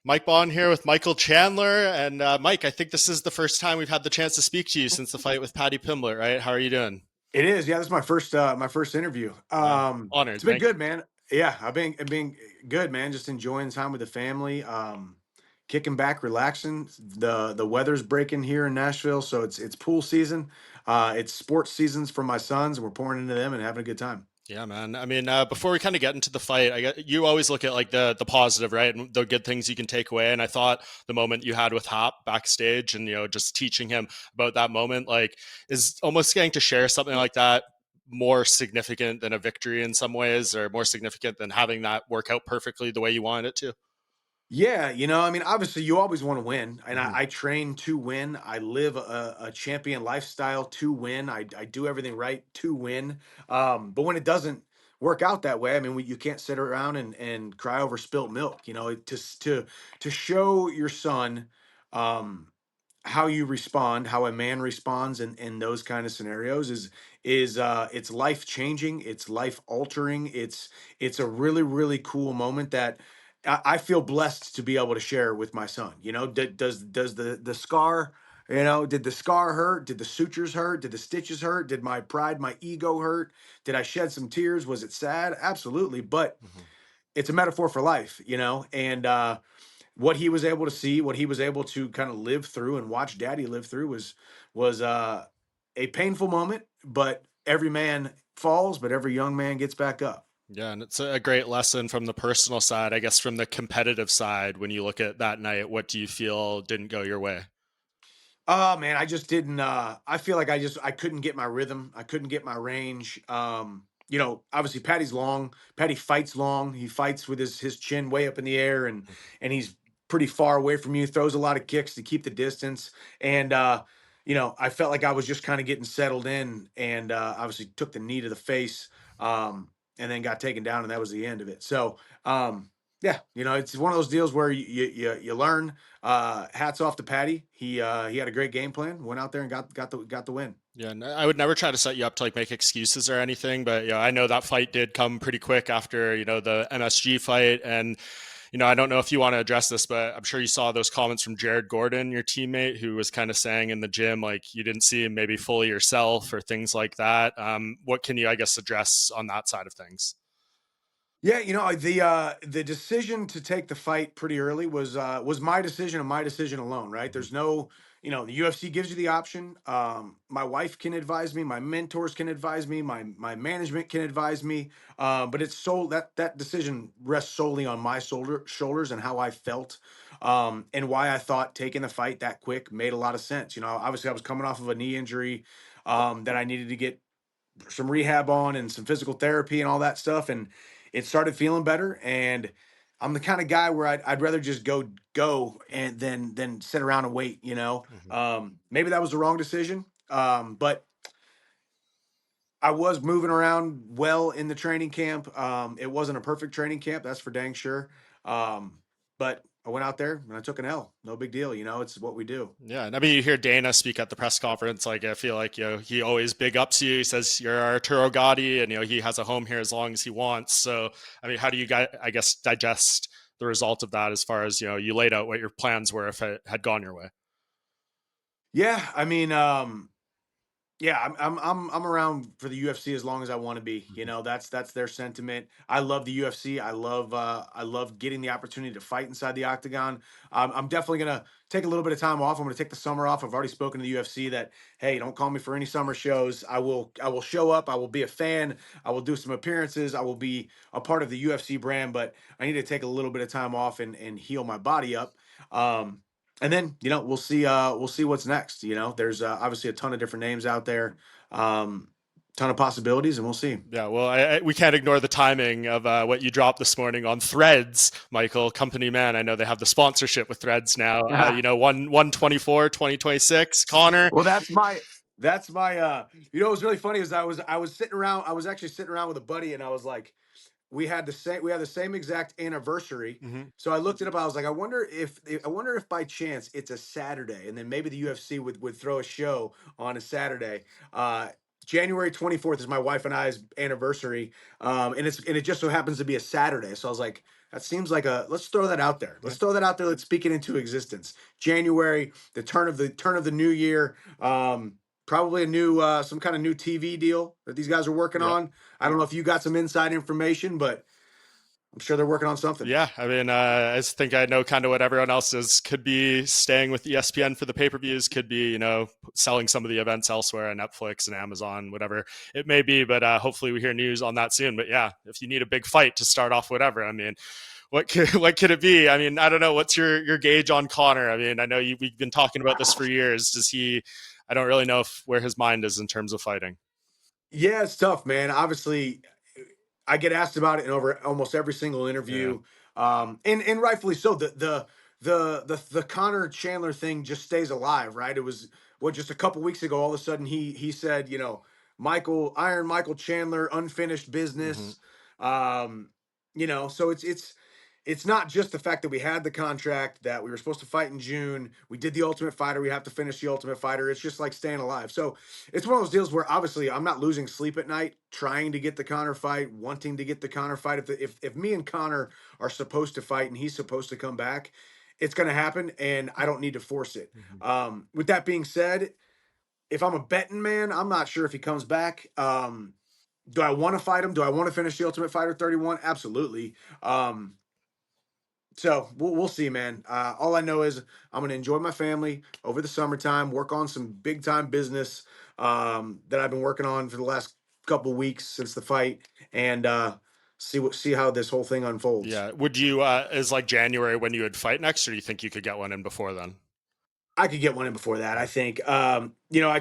Mike Bohn here with Michael Chandler. And Mike, I think this is the first time we've had the chance to speak to you since the fight with Paddy Pimblett, right? How are you doing? It is, yeah. This is my first interview. Honored. It's been Thank you. good, man. Yeah, I've been good, man. Just enjoying time with the family. Kicking back, relaxing. The weather's breaking here in Nashville, so it's pool season. It's sports seasons for my sons, and we're pouring into them and having a good time. Yeah, man. I mean, before we kind of get into the fight, you always look at like the positive, right, and the good things you can take away. And I thought the moment you had with Hop backstage, and just teaching him about that moment, like, is almost getting to share something like that more significant than a victory in some ways, or more significant than having that work out perfectly the way you wanted it to. Yeah, I mean, obviously, you always want to win, and I, Mhm. I train to win. I live a champion lifestyle to win. I do everything right to win. But when it doesn't work out that way, I mean, you can't sit around and cry over spilt milk. To show your son um, how you respond, how a man responds in those kind of scenarios is it's life changing, it's life altering, it's a really cool moment that I feel blessed to be able to share with my son. Does the scar, did the scar hurt? Did the sutures hurt? Did the stitches hurt? Did my pride, my ego hurt? Did I shed some tears? Was it sad? Absolutely, but Mhm. it's a metaphor for life, and what he was able to see, what he was able to kind of live through and watch daddy live through was a painful moment, but every man falls, but every young man gets back up. Yeah, and it's a great lesson from the personal side. I guess from the competitive side, when you look at that night, what do you feel didn't go your way? Oh man, I just didn't I feel like I couldn't get my rhythm. I couldn't get my range. Obviously Patty's long. Patty fights long. He fights with his chin way up in the air and he's pretty far away from you. Throws a lot of kicks to keep the distance. And I felt like I was just kind of getting settled in and obviously took the knee to the face and then got taken down and that was the end of it. So, yeah, it's one of those deals where you learn. Hats off to Patty. He had a great game plan. Went out there and got the win. Yeah, and I would never try to set you up to like make excuses or anything, but I know that fight did come pretty quick after the MSG fight, and I don't know if you want to address this, but I'm sure you saw those comments from Jared Gordon, your teammate, who was kind of saying in the gym like you didn't see him maybe fully yourself or things like that. What can you, I guess, address on that side of things? Yeah, the decision to take the fight pretty early was my decision and my decision alone, right? Mhm. There's no, the UFC gives you the option. My wife can advise me, my mentors can advise me, my management can advise me. But it's so that decision rests solely on my shoulders and how I felt, and why I thought taking the fight that quick made a lot of sense. Obviously I was coming off of a knee injury that I needed to get some rehab on and some physical therapy and all that stuff, and it started feeling better. And I'm the kind of guy where I'd rather just go and then sit around and wait. Mhm. Maybe that was the wrong decision, but I was moving around well in the training camp. It wasn't a perfect training camp, that's for dang sure. But I went out there and I took an L. No big deal. It's what we do. Yeah, and I mean, you hear Dana speak at the press conference. Like, I feel like he always big ups you. He says you're Arturo Gotti, and he has a home here as long as he wants. So, I mean, how do you guys, I guess, digest the result of that? As far as you laid out what your plans were if it had gone your way. Yeah, I mean, yeah, I'm around for the UFC as long as I want to be. That's their sentiment. I love the UFC. I love getting the opportunity to fight inside the octagon. I'm definitely gonna take a little bit of time off. I'm gonna take the summer off. I've already spoken to the UFC that hey, don't call me for any summer shows. I will show up. I will be a fan. I will do some appearances. I will be a part of the UFC brand, but I need to take a little bit of time off and heal my body up. Um, and then we'll see what's next. There's obviously a ton of different names out there, um ton of possibilities, and we'll see. Yeah, well, we can't ignore the timing of what you dropped this morning on Threads, Michael, company man. I know they have the sponsorship with Threads now. One 2026, Connor. Well, that's my what was really funny is I was sitting around. I was actually sitting around with a buddy, and I was like, we had the same exact anniversary. Mhm. So I looked it up. I was like, I wonder if by chance it's a Saturday, and then maybe the UFC would throw a show on a Saturday. Uh, January 24th is my wife and I's anniversary, and it just so happens to be a Saturday. So I was like, That seems like a let's throw that out there. Yeah. Let's throw that out there. Let's speak it into existence. January, the turn of the new year. Probably a new some kind of new TV deal that these guys are working Yeah. on. I don't know if you got some inside information, but I'm sure they're working on something. Yeah, I mean, I think I know kind of what everyone else is. Could be staying with ESPN for the pay per views. Could be, selling some of the events elsewhere on Netflix and Amazon, whatever it may be. But hopefully, we hear news on that soon. But yeah, if you need a big fight to start off, whatever. I mean, what could it be? I mean, I don't know. What's your gauge on Conor? I mean, I know we've been talking about this for years. Does he? I don't really know where his mind is in terms of fighting. Yeah, it's tough, man. Obviously, I get asked about it in over almost every single Yeah. interview, and rightfully so. The Connor Chandler thing just stays alive, right? It was just a couple weeks ago. All of a sudden, he said, Michael Chandler, unfinished Hmm. business. Um, so it's not just the fact that we had the contract, that we were supposed to fight in June. We did the Ultimate Fighter. We have to finish the Ultimate Fighter. It's just like staying alive. So it's one of those deals where obviously I'm not losing sleep at night trying to get the Connor fight, wanting to get the Connor fight. If me and Connor are supposed to fight and he's supposed to come back, it's going to happen, and I don't need to force it. Hmm. With that being said, if I'm a betting man, I'm not sure if he comes back. Do I want to fight him? Do I want to finish the Ultimate Fighter 31? Absolutely. So we'll see, man. All I know is I'm gonna enjoy my family over the summertime, work on some big time business that I've been working on for the last couple weeks since the fight, and see how this whole thing unfolds. Yeah. Would you? Is like January when you would fight next, or do you think you could get one in before then? I could get one in before that. I think. I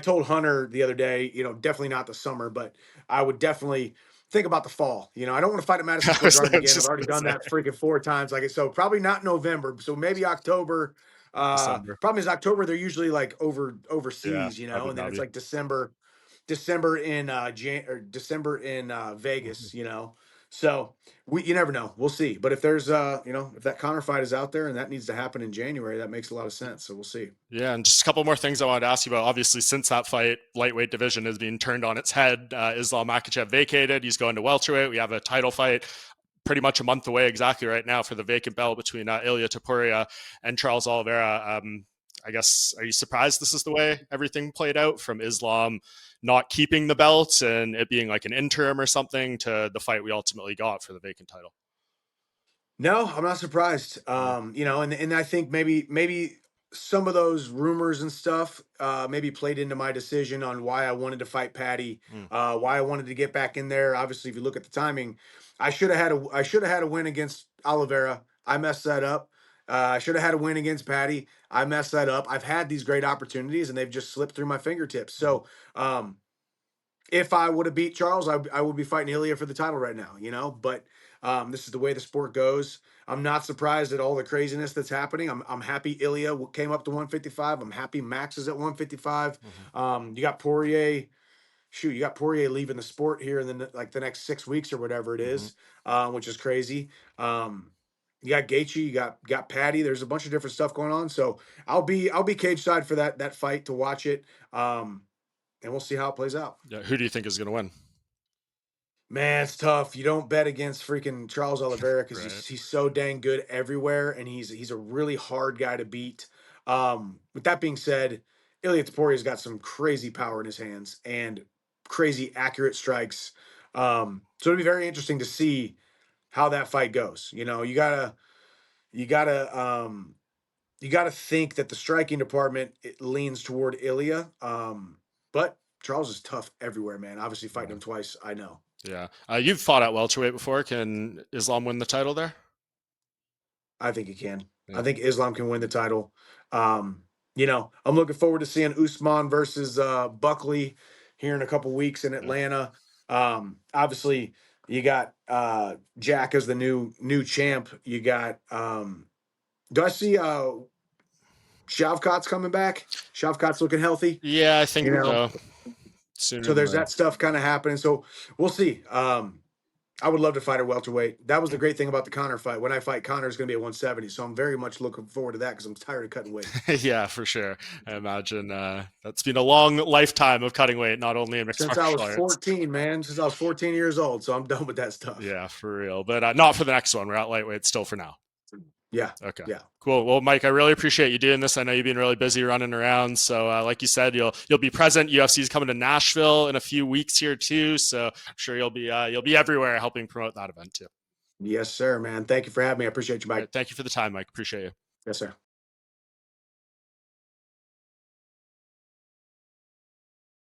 told Hunter the other day, definitely not the summer, but I would definitely think about the fall. I don't want to fight at Madison I Square was Garden again. I've just already gonna done say that freaking four times. So probably not November. So maybe October. December. Problem is October. They're usually like Yeah, overseas, Abu and then it's Dhabi. like December in December in Mhm. Vegas. So you never know. We'll see. But if there's if that Connor fight is out there and that needs to happen in January, that makes a lot of sense. So we'll see. Yeah, and just a couple more things I wanted to ask you about. Obviously, since that fight, lightweight division has been turned on its head. Islam Makhachev vacated. He's going to welterweight. We have a title fight pretty much a month away exactly right now for the vacant belt between Ilya Topuria and Charles Oliveira. I guess, are you surprised this is the way everything played out, from Islam not keeping the belt and it being like an interim or something to the fight we ultimately got for the vacant title? No, I'm not surprised. Yeah. And I think maybe some of those rumors and stuff maybe played into my decision on why I wanted to fight Patty, Mm. why I wanted to get back in there. Obviously, if you look at the timing, I should have had a win against Oliveira. I messed that up. I should have had a win against Patty. I messed that up. I've had these great opportunities and they've just slipped through my fingertips. Mm. So if I would have beat Charles, I would be fighting Ilya for the title right now, But this is the way the sport goes. I'm not surprised at all the craziness that's happening. I'm happy Ilya came up to 155. I'm happy Max is at 155. Mhm. You got Poirier. Shoot, you got Poirier leaving the sport here in the next 6 weeks or whatever it Mhm. is, which is crazy. You got Gaethje, you got Patty. There's a bunch of different stuff going on. So I'll be cage side for that fight to watch it. And we'll see how it plays out. Yeah, who do you think is going to win? Man, it's tough. You don't bet against freaking Charles Oliveira because Right. he's so dang good everywhere, and he's a really hard guy to beat. With that being said, Ilya Taporia's got some crazy power in his hands and crazy accurate strikes. So it'll be very interesting to see how that fight goes. You gotta you gotta think that the striking department it leans toward Ilya. But Charles is tough everywhere, man. Obviously, fighting Yeah. him twice, I know. Yeah. You've fought at welterweight before. Can Islam win the title there? I think he can. I Yeah. think Islam can win the title. I'm looking forward to seeing Usman versus Buckley here in a couple weeks in Yeah. Atlanta. Obviously, you got Jack as the new champ. You got do I see Shavkat's coming back? Shavkat's looking healthy, Yeah, I think you know. so. Sooner So than there's later. that stuff kind of happening. So we'll see. I would love to fight at welterweight. That was the great thing about the Conor fight. When I fight Conor, it's going to be at 170. So I'm very much looking forward to that because I'm tired of cutting weight. Yeah, for sure. I imagine that's been a long lifetime of cutting weight, not only in mixed Since I was martial arts. 14, man. Since I was 14 years old. So I'm done with that stuff. Yeah, for real. But not for the next one. We're at lightweight still for now. Yeah. Okay. Yeah. Cool. Well, Mike, I really appreciate you doing this. I know you've been really busy running around. So, like you said, you'll be present. UFC's coming to Nashville in a few weeks here too. So, I'm sure you'll be everywhere helping promote that event too. Yes, sir, man. Thank you for having me. I appreciate you, All Mike. right. Thank you for the time, Mike. Appreciate you. Yes, sir.